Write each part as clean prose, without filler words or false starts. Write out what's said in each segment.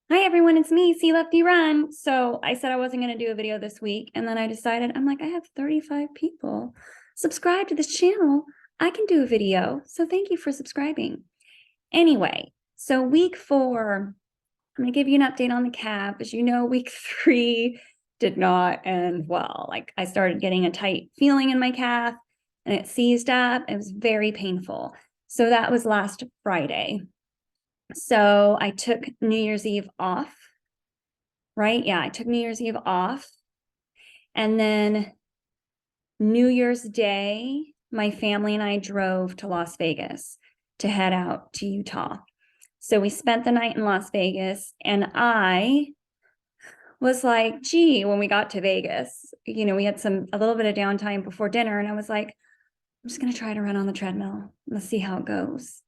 Hi everyone, it's me, See Lefty Run. So I said I wasn't going to do a video this week, and then I decided, I'm like, I have 35 people subscribed to this channel. I can do a video. So thank you for subscribing. Anyway, so week 4, I'm going to give you an update on the calf. As you know, week 3 did not end well. Like I started getting a tight feeling in my calf and it seized up. It was very painful. So that was last Friday. So I took New Year's Eve off, right? Yeah, I took New Year's Eve off. And then New Year's Day, my family and I drove to Las Vegas to head out to Utah. So we spent the night in Las Vegas, and I was like, gee, when we got to Vegas, we had a little bit of downtime before dinner, and I was like, I'm just going to try to run on the treadmill. Let's see how it goes.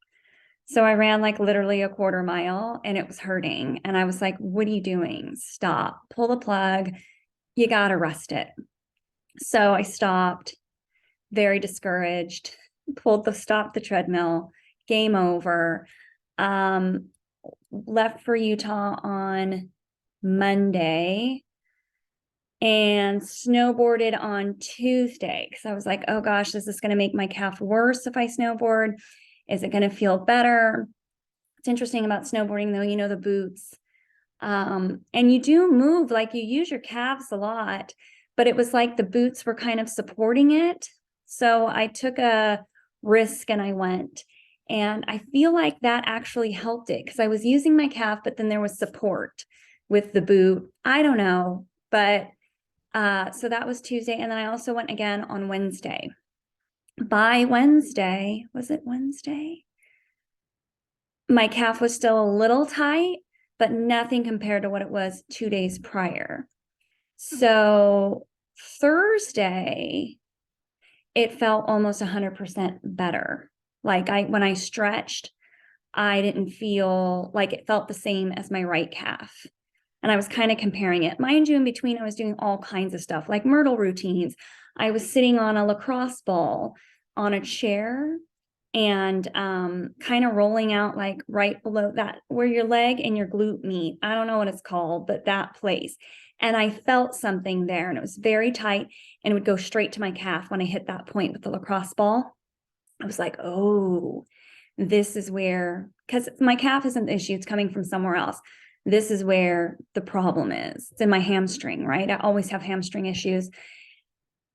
So I ran like literally a quarter mile and it was hurting. And I was like, what are you doing? Stop, pull the plug. You got to rest it. So I stopped, very discouraged, stopped the treadmill, game over. Left for Utah on Monday and snowboarded on Tuesday because I was like, oh gosh, is this going to make my calf worse if I snowboard? Is it going to feel better? It's interesting about snowboarding though, the boots. And you do move, like you use your calves a lot, but it was like the boots were kind of supporting it. So I took a risk and I went. And I feel like that actually helped it because I was using my calf, but then there was support with the boot. I don't know, but so that was Tuesday. And then I also went again on Wednesday. By Wednesday, was it Wednesday? My calf was still a little tight, but nothing compared to what it was 2 days prior. So Thursday, it felt almost 100% better. Like when I stretched, I didn't feel like it felt the same as my right calf. And I was kind of comparing it. Mind you, in between, I was doing all kinds of stuff like Myrtle routines. I was sitting on a lacrosse ball on a chair and kind of rolling out like right below that where your leg and your glute meet. I don't know what it's called, but that place. And I felt something there and it was very tight and it would go straight to my calf when I hit that point with the lacrosse ball. I was like, oh, this is where, because my calf isn't the issue, it's coming from somewhere else. This is where the problem is. It's in my hamstring, right? I always have hamstring issues.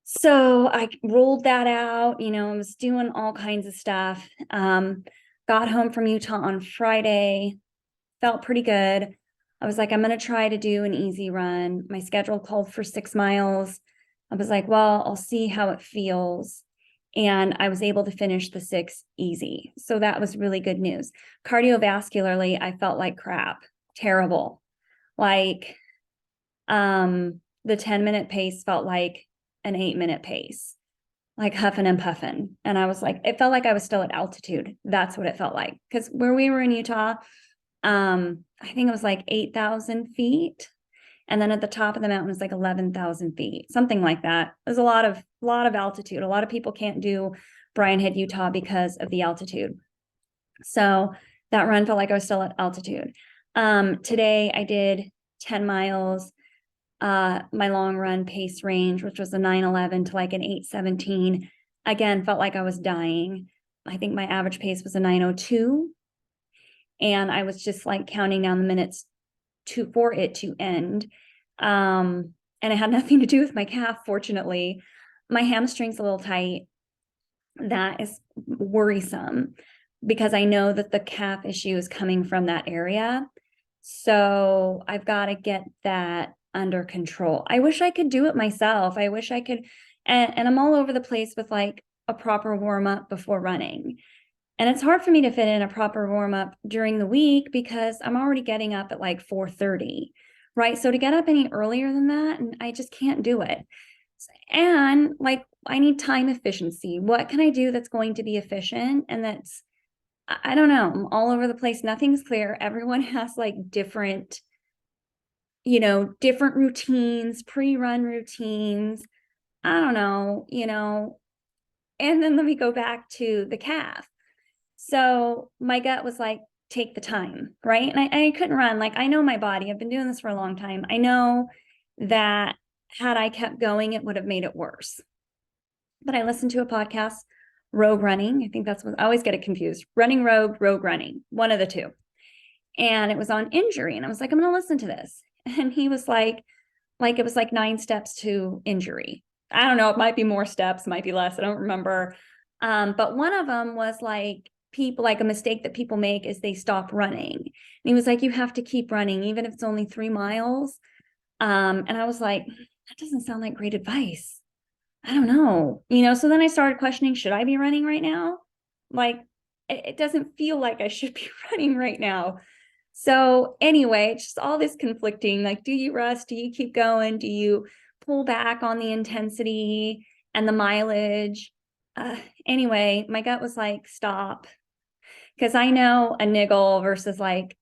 So I rolled that out, I was doing all kinds of stuff. Got home from Utah on Friday, felt pretty good. I was like, I'm going to try to do an easy run. My schedule called for 6 miles. I was like, well, I'll see how it feels. And I was able to finish the 6 easy. So that was really good news. Cardiovascularly, I felt like crap, terrible. Like, the 10-minute pace felt like an 8-minute pace, like huffing and puffing. And I was like, it felt like I was still at altitude. That's what it felt like. Because where we were in Utah, I think it was like 8,000 feet. And then at the top of the mountain is like 11,000 feet, something like that. There's a lot of altitude. A lot of people can't do Brian Head, Utah because of the altitude. So that run felt like I was still at altitude. Today I did 10 miles. My long run pace range, which was a 9:11 to like an 8:17, again, felt like I was dying. I think my average pace was a 9:02. And I was just like counting down the minutes for it to end. And it had nothing to do with my calf, fortunately. My hamstring's a little tight. That is worrisome because I know that the calf issue is coming from that area. So I've got to get that under control. I wish I could do it myself. I wish I could, and I'm all over the place with like a proper warm up before running. And it's hard for me to fit in a proper warm up during the week because I'm already getting up at like 4:30, right? So to get up any earlier than that, and I just can't do it. And like, I need time efficiency. What can I do that's going to be efficient and that's, I don't know, I'm all over the place. Nothing's clear. Everyone has like different different routines, pre-run routines. I don't know. And then let me go back to the calf. So my gut was like, take the time, right? And I couldn't run. Like, I know my body. I've been doing this for a long time. I know that had I kept going, it would have made it worse. But I listened to a podcast, Rogue Running. I think that's what I always get it confused. Running Rogue, Rogue Running, one of the two. And it was on injury. And I was like, I'm going to listen to this. And he was like it was like 9 steps to injury. I don't know. It might be more steps, might be less. I don't remember. But one of them was like, people, like a mistake that people make is they stop running. And he was like, you have to keep running, even if it's only 3 miles. And I was like, that doesn't sound like great advice. I don't know, so then I started questioning, should I be running right now? Like, it doesn't feel like I should be running right now. So anyway, just all this conflicting, like, do you rest? Do you keep going? Do you pull back on the intensity and the mileage? Anyway, my gut was like, stop. Because I know a niggle versus like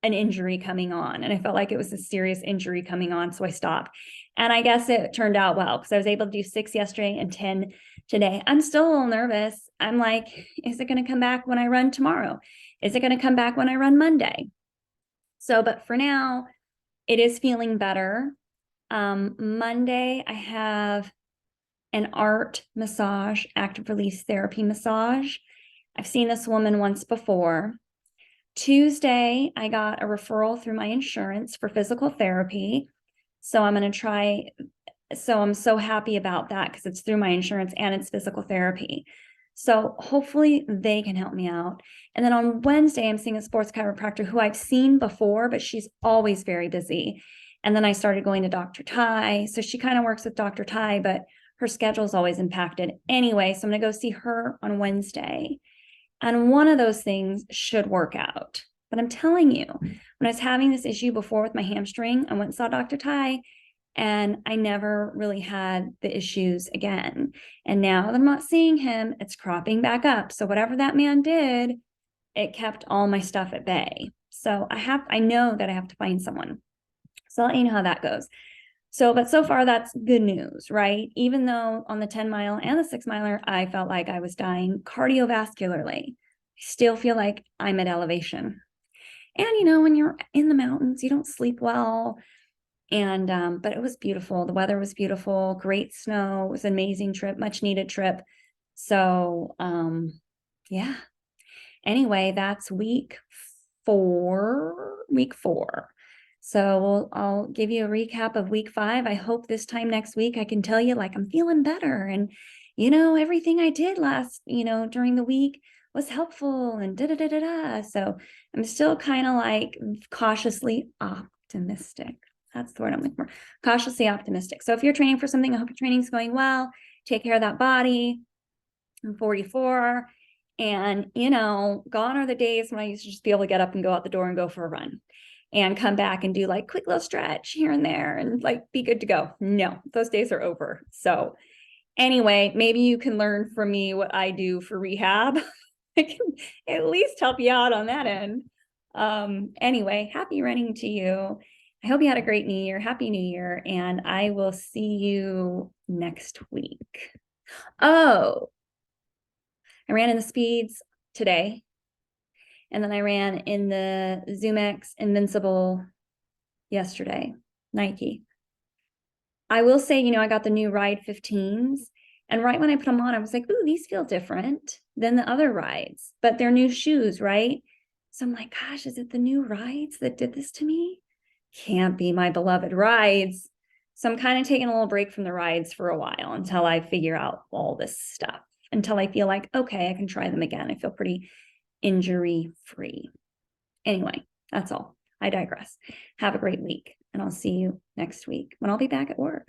an injury coming on. And I felt like it was a serious injury coming on. So I stopped. And I guess it turned out well because I was able to do 6 yesterday and 10 today. I'm still a little nervous. I'm like, is it going to come back when I run tomorrow? Is it going to come back when I run Monday? So, but for now, it is feeling better. Monday, I have an art massage, active release therapy massage. I've seen this woman once before. Tuesday, I got a referral through my insurance for physical therapy. So I'm going to try. So I'm so happy about that because it's through my insurance and it's physical therapy. So hopefully they can help me out. And then on Wednesday, I'm seeing a sports chiropractor who I've seen before, but she's always very busy. And then I started going to Dr. Ty. So she kind of works with Dr. Ty, but her schedule is always impacted. Anyway, so I'm going to go see her on Wednesday. And one of those things should work out. But I'm telling you, when I was having this issue before with my hamstring, I went and saw Dr. Ty, and I never really had the issues again. And now that I'm not seeing him, it's cropping back up. So whatever that man did, it kept all my stuff at bay. So I know that I have to find someone. So I'll let you know how that goes. So, but so far that's good news, right? Even though on the 10 mile and the 6 miler, I felt like I was dying cardiovascularly, I still feel like I'm at elevation. And when you're in the mountains, you don't sleep well. And, but it was beautiful. The weather was beautiful, great snow. It was an amazing trip, much needed trip. So, yeah. Anyway, that's week 4. So I'll give you a recap of week 5. I hope this time next week I can tell you like I'm feeling better and everything I did last during the week was helpful and da. So I'm still kind of like cautiously optimistic. That's the word I'm looking for. Cautiously optimistic. So if you're training for something, I hope your training's going well. Take care of that body. I'm 44. And, gone are the days when I used to just be able to get up and go out the door and go for a run and come back and do like quick little stretch here and there and like be good to go. No, those days are over. So anyway, maybe you can learn from me what I do for rehab. I can at least help you out on that end. Anyway, happy running to you. I hope you had a great New Year. Happy New Year. And I will see you next week. Oh, I ran in the speeds today. And then I ran in the ZoomX Invincible yesterday, Nike. I will say, I got the new Ride 15s. And right when I put them on, I was like, ooh, these feel different than the other rides, but they're new shoes, right? So I'm like, gosh, is it the new rides that did this to me? Can't be my beloved rides. So I'm kind of taking a little break from the rides for a while until I figure out all this stuff, until I feel like, okay, I can try them again. I feel pretty injury-free. Anyway, that's all. I digress. Have a great week, and I'll see you next week when I'll be back at work.